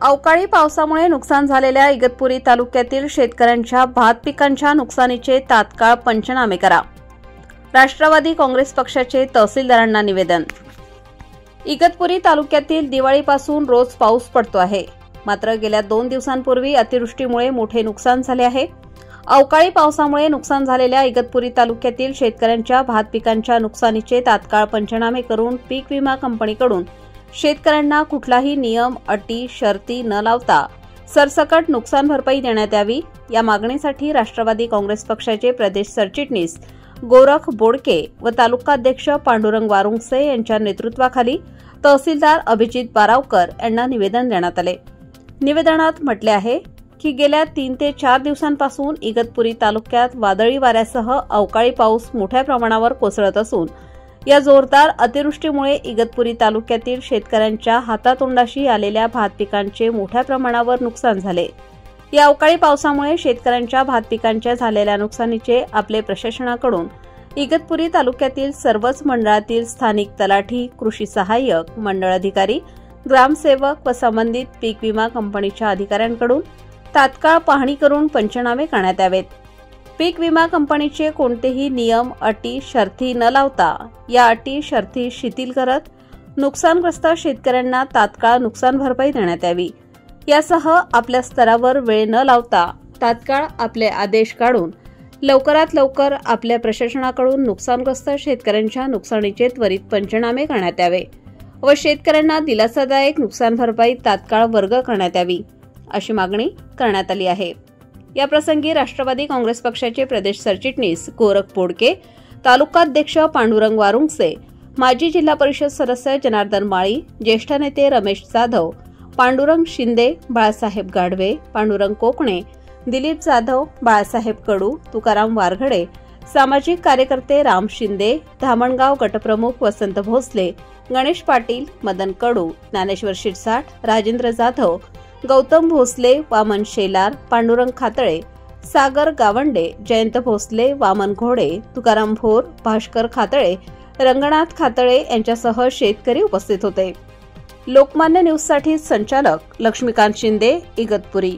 अवकाळी पावसामुळे नुकसान झालेल्या इगतपुरी तालुक्यातील शेतकऱ्यांच्या भात पिकांच्या नुकसानीचे तात्काळ पंचनामे करा. राष्ट्रवादी काँग्रेस पक्षाचे तहसीलदारांना निवेदन. इगतपुरी तालुक्यातील दिवाळीपासून रोज पाऊस पडतो आहे. मात्र गेल्या 2 दिवसांपूर्वी अतिवृष्टीमुळे मोठे नुकसान झाले आहे. अवकाळी पावसामुळे नुकसान झालेल्या इगतपुरी तालुक्यातील शेतकऱ्यांच्या भात पिकांच्या नुकसानीचे तात्काळ पंचनामे करून पीक विमा कंपनीकडून शेतकऱ्यांना कुठलाही नियम, अटी, शर्ती न लावता सरसकट नुकसान भरपाई देण्यात यावी. या मागणीसाठी राष्ट्रवादी काँग्रेस पक्षाचे प्रदेश सरचिटणीस गोरख बोडके व तालुकाध्यक्ष पांडुरंग वारुंगसे यांच्या नेतृत्वाखाली तहसीलदार अभिजित बारावकर यांना निवेदन देण्यात आले. निवेदनात म्हटले आहे की गेल्या 3 ते 4 दिवसांपासून इगतपुरी तालुक्यात वादळी वाऱ्यासह अवकाळी पाऊस मोठ्या प्रमाणावर कोसळत असून या जोरदार अतिवृष्टीमुळे इगतपुरी तालुक्यातील शेतकऱ्यांच्या हातातोंडाशी आलेल्या भात पिकांचे मोठ्या प्रमाणावर नुकसान झाले. या अवकाळी पावसामुळे शेतकऱ्यांच्या भात पिकांच्या झालेल्या नुकसानीचे आपले प्रशासनाकडून इगतपुरी तालुक्यातील सर्वच मंडळातील स्थानिक तलाठी, कृषी सहाय्यक, मंडळ अधिकारी, ग्रामसेवक व संबंधित पीक विमा कंपनीच्या अधिकाऱ्यांकडून तात्काळ पाहणी करून पंचनामे करण्यात यावेत. पीक विमा कंपनीचे कोणतेही नियम, अटी, शर्ती न लावता या अटी, शर्ती शिथिल करत नुकसानग्रस्त शेतकऱ्यांना तात्काळ नुकसान भरपाई देण्यात यावी. यासह आपल्या स्तरावर वेळ न लावता तात्काळ आपले आदेश काढून लवकरात लवकर आपल्या प्रशासनाकडून नुकसानग्रस्त शेतकऱ्यांच्या नुकसानीचे त्वरित पंचनामे करण्यात यावे व शेतकऱ्यांना दिलासादायक नुकसान भरपाई तात्काळ वर्ग करण्यात यावी, अशी मागणी करण्यात आली आहे. याप्रसंगी राष्ट्रवादी काँग्रेस पक्षाचे प्रदेश सरचिटणीस गोरख बोडके, तालुकाध्यक्ष पांडुरंग वारुंगसे, माजी जिल्हा परिषद सदस्य जनार्दन माळी, ज्येष्ठ नेते रमेश जाधव, पांडुरंग शिंदे, बाळासाहेब गाढवे, पांडुरंग कोकणे, दिलीप जाधव, बाळासाहेब कडू, तुकाराम वारघडे, सामाजिक कार्यकर्ते राम शिंदे, धामणगाव गटप्रमुख वसंत भोसले, गणेश पाटील, मदन कडू, ज्ञानेश्वर शिरसाट, राजेंद्र जाधव, गौतम भोसले, वामन शेलार, पांडुरंग खातळे, सागर गावंडे, जयंत भोसले, वामन घोडे, तुकाराम भोर, भास्कर खातळे, रंगनाथ खातळे यांच्यासह शेतकरी उपस्थित होते. लोकमान्य न्यूजसाठी संचालक लक्ष्मीकांत शिंदे, इगतपुरी.